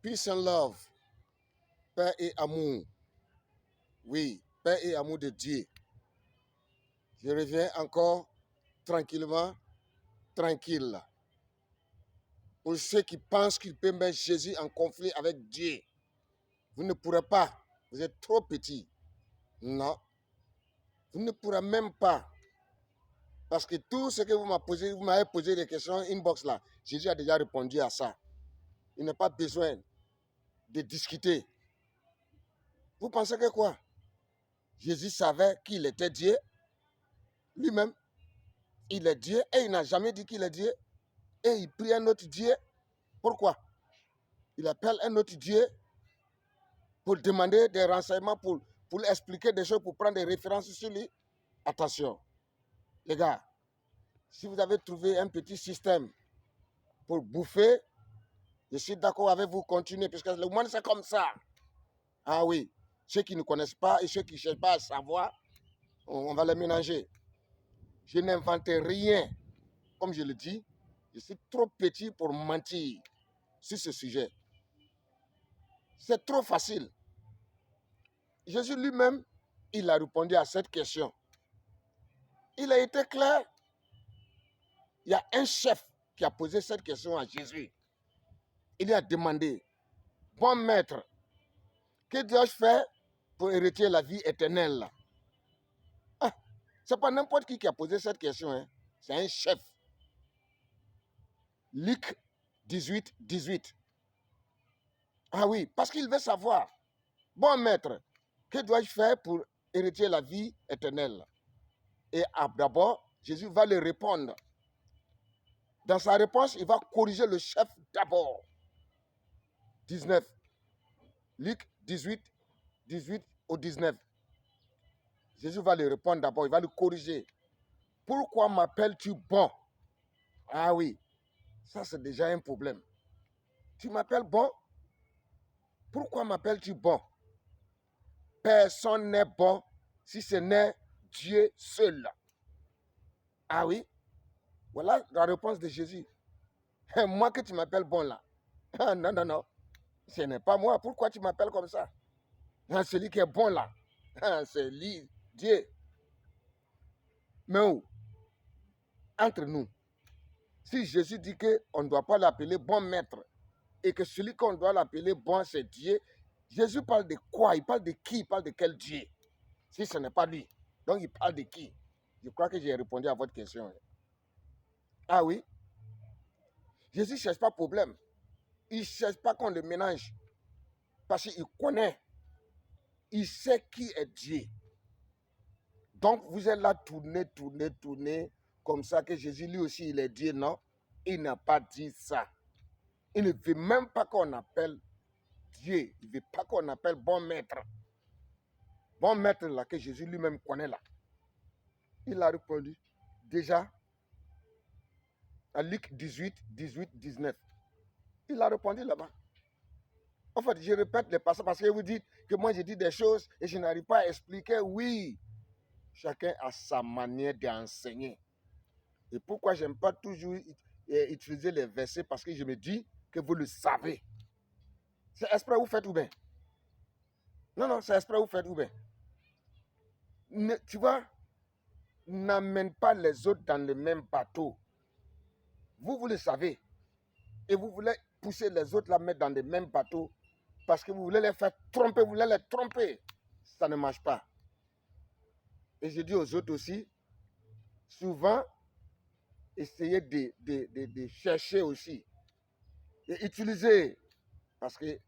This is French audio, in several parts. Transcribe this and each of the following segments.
Peace and love, paix et amour. Oui, paix et amour de Dieu. Je reviens encore tranquillement, tranquille. Pour ceux qui pensent qu'ils peuvent mettre Jésus en conflit avec Dieu, vous ne pourrez pas. Vous êtes trop petit. Non, vous ne pourrez même pas. Parce que tout ce que vous m'avez posé des questions inbox là, Jésus a déjà répondu à ça. Il n'a pas besoin de discuter. Vous pensez que quoi? Jésus savait qu'il était Dieu. Lui-même, il est Dieu et il n'a jamais dit qu'il est Dieu. Et il prie un autre Dieu. Pourquoi? Il appelle un autre Dieu pour demander des renseignements, pour expliquer des choses, pour prendre des références sur lui. Attention, les gars, si vous avez trouvé un petit système pour bouffer, je suis d'accord avec vous, continuez, parce que le monde c'est comme ça. Ah oui, ceux qui ne connaissent pas et ceux qui ne cherchent pas à savoir, on va les mélanger. Je n'invente rien. Comme je le dis, je suis trop petit pour mentir sur ce sujet. C'est trop facile. Jésus lui-même, il a répondu à cette question. Il a été clair. Il y a un chef qui a posé cette question à Jésus. Il lui a demandé, bon maître, que dois-je faire pour hériter la vie éternelle? Ah, ce n'est pas n'importe qui a posé cette question. Hein. C'est un chef. Luc 18, 18. Ah oui, parce qu'il veut savoir. Bon maître, que dois-je faire pour hériter la vie éternelle? Et d'abord, Jésus va lui répondre. Dans sa réponse, il va corriger le chef d'abord. 19. Luc 18, 18 au 19. Jésus va lui répondre d'abord, il va le corriger. Pourquoi m'appelles-tu bon? Ah oui, ça c'est déjà un problème. Tu m'appelles bon? Pourquoi m'appelles-tu bon? Personne n'est bon si ce n'est Dieu seul. Ah oui, voilà la réponse de Jésus. Moi que tu m'appelles bon là. Non, non, non. Ce n'est pas moi. Pourquoi tu m'appelles comme ça? Celui qui est bon là. C'est lui, Dieu. Mais où? Entre nous, si Jésus dit qu'on ne doit pas l'appeler bon maître et que celui qu'on doit l'appeler bon, c'est Dieu, Jésus parle de quoi? Il parle de qui? Il parle de quel Dieu? Si ce n'est pas lui. Donc il parle de qui? Je crois que j'ai répondu à votre question. Ah oui? Jésus ne cherche pas problème. Il ne cherche pas qu'on le mélange. Parce qu'il connaît. Il sait qui est Dieu. Donc vous êtes là, tourner, comme ça que Jésus lui aussi il est Dieu, non? Il n'a pas dit ça. Il ne veut même pas qu'on appelle Dieu. Il ne veut pas qu'on appelle bon maître. Bon maître là que Jésus lui-même connaît là. Il a répondu déjà à Luc 18, 18, 19. Il a répondu là-bas. En fait, je répète les passages parce que vous dites que moi j'ai dit des choses et je n'arrive pas à expliquer. Oui, chacun a sa manière d'enseigner. Et pourquoi je n'aime pas toujours utiliser les versets? Parce que je me dis que vous le savez. C'est exprès vous faites ou bien? Non, non, c'est exprès vous faites ou bien? Tu vois, n'amène pas les autres dans le même bateau. Vous le savez. Et vous voulez pousser les autres à mettre dans le même bateau parce que vous voulez les faire tromper, vous voulez les tromper. Ça ne marche pas. Et je dis aux autres aussi, souvent, essayez de chercher aussi. Et utiliser. Parce que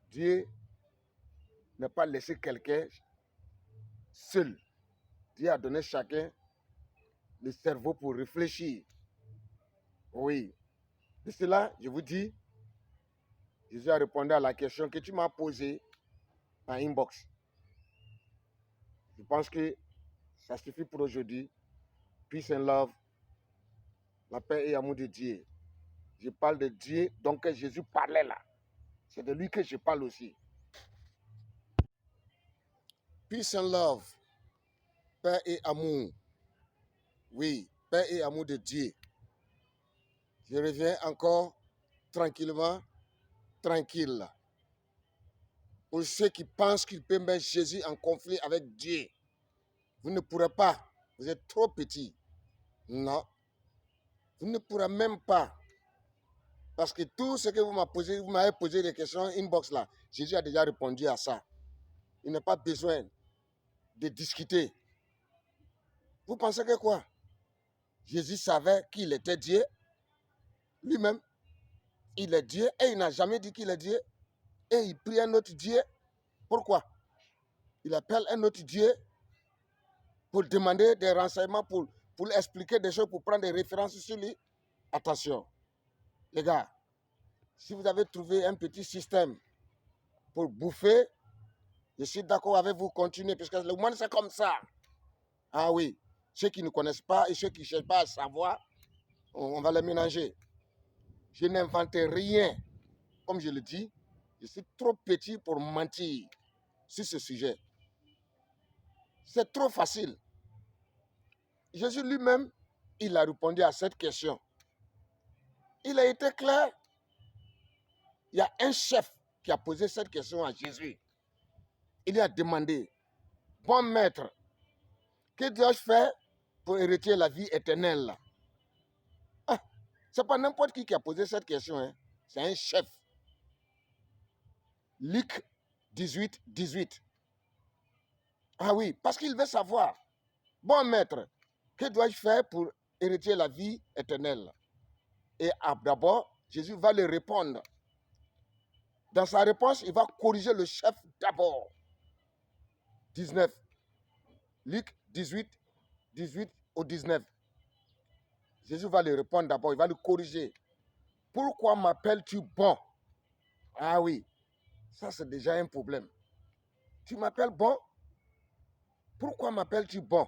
Dieu n'a pas laissé quelqu'un seul. Dieu a donné chacun le cerveau pour réfléchir. Oui. De cela, je vous dis, Jésus a répondu à la question que tu m'as posée en inbox. Je pense que ça suffit pour aujourd'hui. Peace and love. La paix et l'amour de Dieu. Je parle de Dieu, donc Jésus parlait là. C'est de lui que je parle aussi. Peace and love. Paix et amour. Oui, paix et amour de Dieu. Je reviens encore tranquillement, tranquille. Pour ceux qui pensent qu'ils peuvent mettre Jésus en conflit avec Dieu, vous ne pourrez pas. Vous êtes trop petit. Non. Vous ne pourrez même pas. Parce que tout ce que vous m'avez posé des questions inbox là, Jésus a déjà répondu à ça. Il n'a pas besoin de discuter. Vous pensez que quoi? Jésus savait qu'il était Dieu. Lui-même, il est Dieu et il n'a jamais dit qu'il est Dieu. Et il prie un autre Dieu. Pourquoi? Il appelle un autre Dieu pour demander des renseignements, pour expliquer des choses, pour prendre des références sur lui. Attention, les gars, si vous avez trouvé un petit système pour bouffer, je suis d'accord avec vous, continuez, parce que le monde c'est comme ça. Ah oui, ceux qui ne connaissent pas et ceux qui ne cherchent pas à savoir, on va les mélanger. Je n'invente rien. Comme je le dis, je suis trop petit pour mentir sur ce sujet. C'est trop facile. Jésus lui-même, il a répondu à cette question. Il a été clair. Il y a un chef qui a posé cette question à Jésus. Il lui a demandé, bon maître, que dois-je faire pour hériter la vie éternelle? Ah, ce n'est pas n'importe qui a posé cette question. Hein. C'est un chef. Luc 18, 18. Ah oui, parce qu'il veut savoir. Bon maître, que dois-je faire pour hériter la vie éternelle? Et d'abord, Jésus va lui répondre. Dans sa réponse, il va corriger le chef d'abord. 19. Luc 18, 18 au 19. Jésus va lui répondre d'abord, il va lui corriger. Pourquoi m'appelles-tu bon? Ah oui, ça c'est déjà un problème. Tu m'appelles bon? Pourquoi m'appelles-tu bon?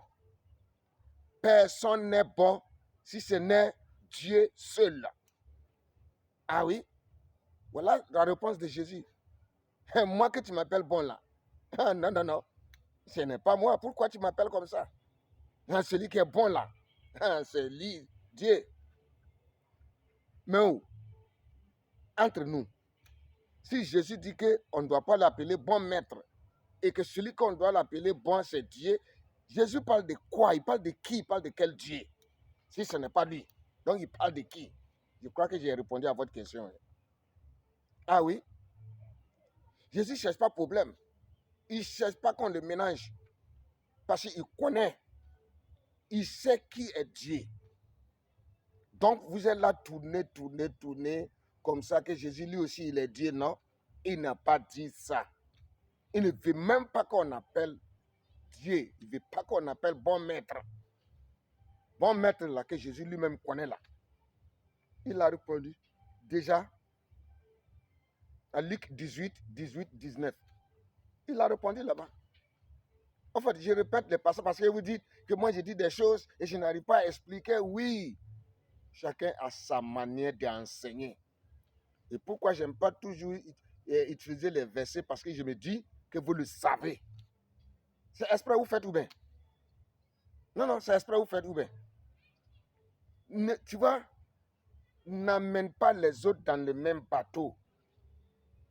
Personne n'est bon si ce n'est Dieu seul. Ah oui, voilà la réponse de Jésus. Moi que tu m'appelles bon là. Non, non, non. Ce n'est pas moi. Pourquoi tu m'appelles comme ça? Celui qui est bon là. C'est lui, Dieu. Mais où? Entre nous, si Jésus dit qu'on ne doit pas l'appeler bon maître et que celui qu'on doit l'appeler bon, c'est Dieu, Jésus parle de quoi? Il parle de qui? Il parle de quel Dieu? Si ce n'est pas lui. Donc il parle de qui? Je crois que j'ai répondu à votre question. Ah oui? Jésus ne cherche pas problème. Il ne cherche pas qu'on le mélange. Parce qu'il connaît. Il sait qui est Dieu. Donc vous êtes là, tourner, comme ça que Jésus lui aussi il est Dieu, non? Il n'a pas dit ça. Il ne veut même pas qu'on appelle Dieu. Il ne veut pas qu'on appelle bon maître. Bon maître là que Jésus lui-même connaît là. Il a répondu déjà à Luc 18, 18, 19. Il a répondu là-bas. En fait, je répète les passages parce que vous dites que moi, je dis des choses et je n'arrive pas à expliquer. Oui, chacun a sa manière d'enseigner. Et pourquoi je n'aime pas toujours utiliser les versets? Parce que je me dis que vous le savez. C'est exprès vous faites ou bien? Non, non, c'est exprès vous faites ou bien? Tu vois, n'amène pas les autres dans le même bateau.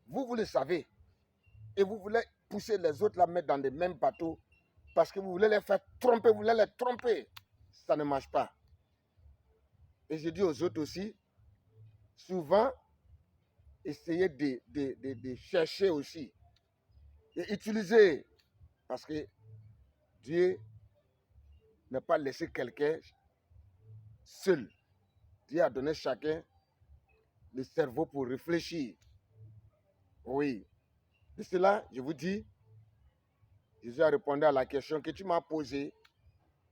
Vous le savez. Et vous voulez pousser les autres à mettre dans le même bateau parce que vous voulez les faire tromper, vous voulez les tromper. Ça ne marche pas. Et je dis aux autres aussi, souvent, essayez de chercher aussi et utiliser. Parce que Dieu n'a pas laissé quelqu'un seul. Dieu a donné chacun le cerveau pour réfléchir. Oui. De cela, je vous dis, Jésus a répondu à la question que tu m'as posée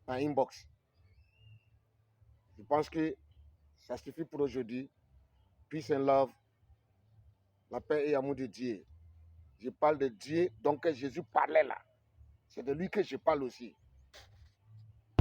en inbox. Je pense que ça suffit pour aujourd'hui. Peace and love. La paix et l'amour de Dieu. Je parle de Dieu, donc Jésus parlait là. C'est de lui que je parle aussi.